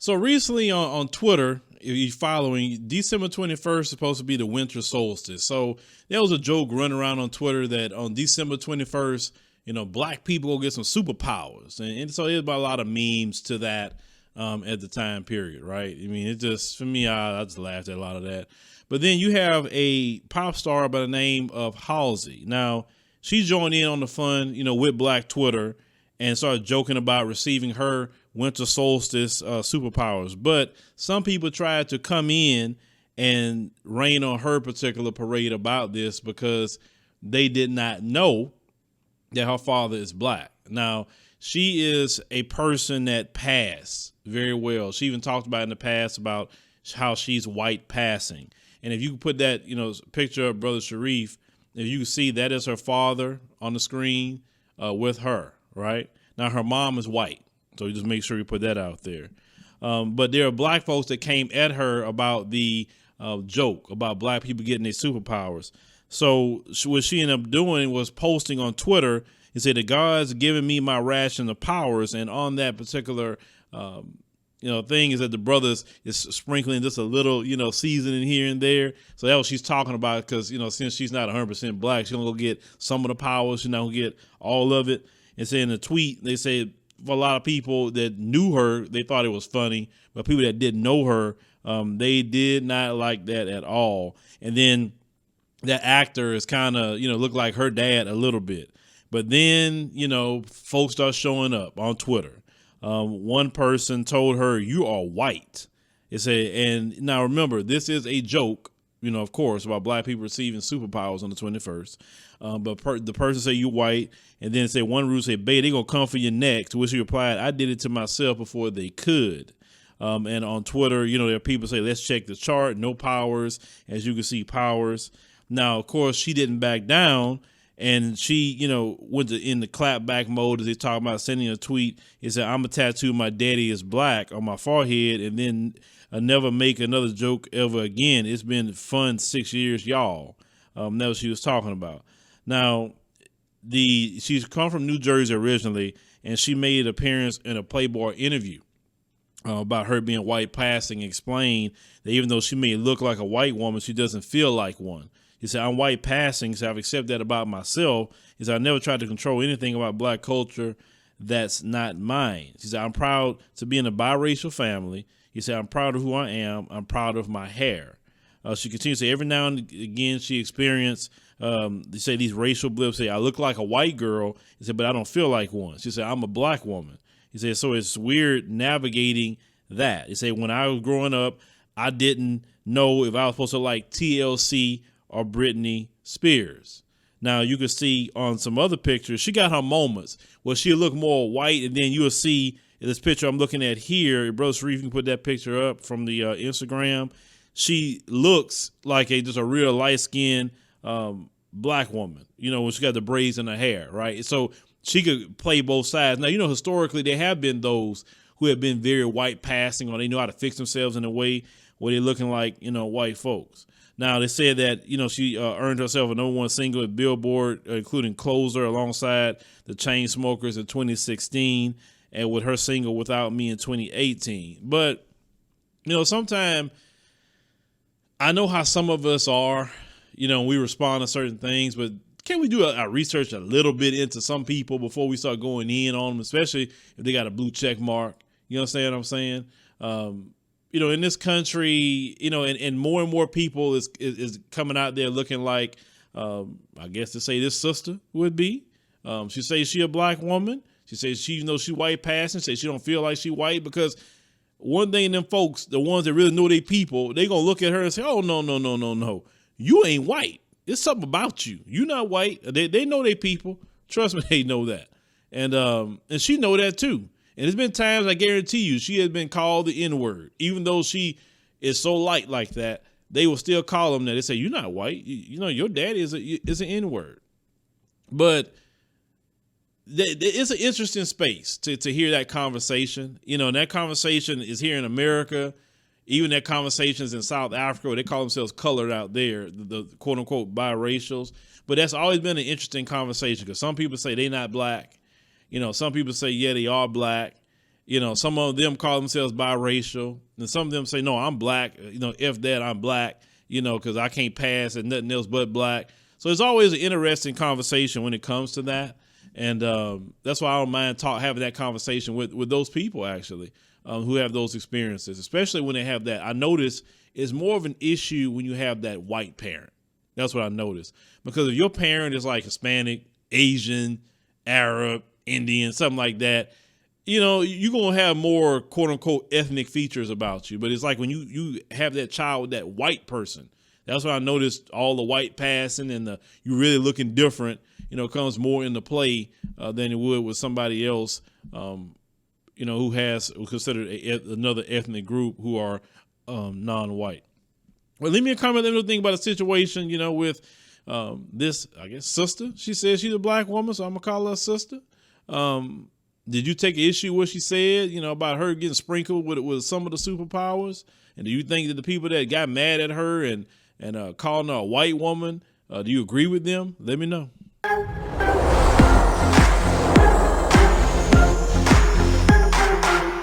So recently on Twitter, if you're following, December 21st is supposed to be the winter solstice. So there was a joke running around on Twitter that on December 21st, black people will get some superpowers. And so there's about a lot of memes to that at the time period, right? I mean, it just, for me, I just laughed at a lot of that. But then you have a pop star by the name of Halsey. Now, she joined in on the fun, with Black Twitter and started joking about receiving her winter solstice superpowers. But some people tried to come in and rain on her particular parade about this because they did not know that her father is black. Now, she is a person that passed very well. She even talked about in the past about how she's white passing. And if you put that, picture of Brother Sharif, if you see that is her father on the screen with her, right? Now, her mom is white. So you just make sure you put that out there. But there are black folks that came at her about the joke about black people getting their superpowers. So what she ended up doing was posting on Twitter and said, the God's giving me my ration of powers. And on that particular thing is that the brothers is sprinkling just a little, seasoning here and there. So that's what she's talking about because, since she's not 100% black, she's going to go get some of the powers. She's not going to get all of it. And say in the tweet, they say for a lot of people that knew her, they thought it was funny. But people that didn't know her, they did not like that at all. And then that actor is kind of, looked like her dad a little bit. But then, folks start showing up on Twitter. One person told her, "You are white." It said, and now remember, this is a joke, of course, about black people receiving superpowers on the 21st. But the person said, "You white," and then say one rule said, "Babe, they gonna come for your neck." To which he replied, "I did it to myself before they could." And on Twitter, there are people say, "Let's check the chart. No powers." As you can see, powers. Now, of course, she didn't back down. And she, went in the clapback mode as they talk about sending a tweet. It said, "I'm a tattoo my daddy is black on my forehead and then never make another joke ever again. It's been fun 6 years, y'all." That's what she was talking about. Now, she's come from New Jersey originally, and she made an appearance in a Playboy interview about her being white passing, explained that even though she may look like a white woman, she doesn't feel like one. He said, "I'm white passing, so I've accepted that about myself." He said, "I never tried to control anything about black culture that's not mine." He said, "I'm proud to be in a biracial family." He said, "I'm proud of who I am. I'm proud of my hair." She continues to say every now and again she experienced, they say these racial blips, say, "I look like a white girl." He said, "But I don't feel like one." She said, "I'm a black woman." He said, "So it's weird navigating that." He said, "When I was growing up, I didn't know if I was supposed to like TLC or Britney Spears." Now you can see on some other pictures, she got her moments where she'll look more white, and then you'll see in this picture I'm looking at here, Brother Sharif, you can put that picture up from the Instagram. She looks like just a real light-skinned black woman, when she got the braids in her hair, right? So she could play both sides. Now, historically there have been those who have been very white passing, or they know how to fix themselves in a way where they're looking like, white folks. Now, they said that, she earned herself a #1 single at Billboard, including Closer, alongside the Chainsmokers in 2016, and with her single Without Me in 2018. But, sometimes I know how some of us are, we respond to certain things, but can we do our research a little bit into some people before we start going in on them, especially if they got a blue check mark? You understand what I'm saying? In this country, and more people is coming out there looking like, I guess to say this sister would be. She says she a black woman. She says she white passing. Says she don't feel like she white because one thing, them folks, the ones that really know they people, they gonna look at her and say, "Oh no, you ain't white. It's something about you. You not white." They know they people. Trust me, they know that, and she know that too. And there's been times, I guarantee you, she has been called the N-word. Even though she is so light like that, they will still call them that. They say, "You're not white. Your daddy is an N-word." But it's an interesting space to hear that conversation. And that conversation is here in America. Even that conversation is in South Africa, where they call themselves colored out there, the quote-unquote biracials. But that's always been an interesting conversation because some people say they're not black. Some people say, yeah, they are black. You know, some of them call themselves biracial, and some of them say, no, I'm black. You know, F that, I'm black, you know, because I can't pass at nothing else but black. So it's always an interesting conversation when it comes to that. And that's why I don't mind having that conversation with those people, actually, who have those experiences, especially when they have that. I notice it's more of an issue when you have that white parent. That's what I noticed. Because if your parent is like Hispanic, Asian, Arab, Indian, something like that, you know, you're going to have more quote unquote ethnic features about you. But it's like when you have that child with that white person, that's when I noticed all the white passing and you really looking different, you know, comes more into play than it would with somebody else, you know, who considered another ethnic group who are non-white. Well, leave me a comment. Let me know what you think about the situation, you know, with this, I guess, sister. She says she's a black woman, so I'm going to call her a sister. Did you take issue with what she said, you know, about her getting sprinkled with some of the superpowers? And do you think that the people that got mad at her and calling her a white woman, do you agree with them? Let me know.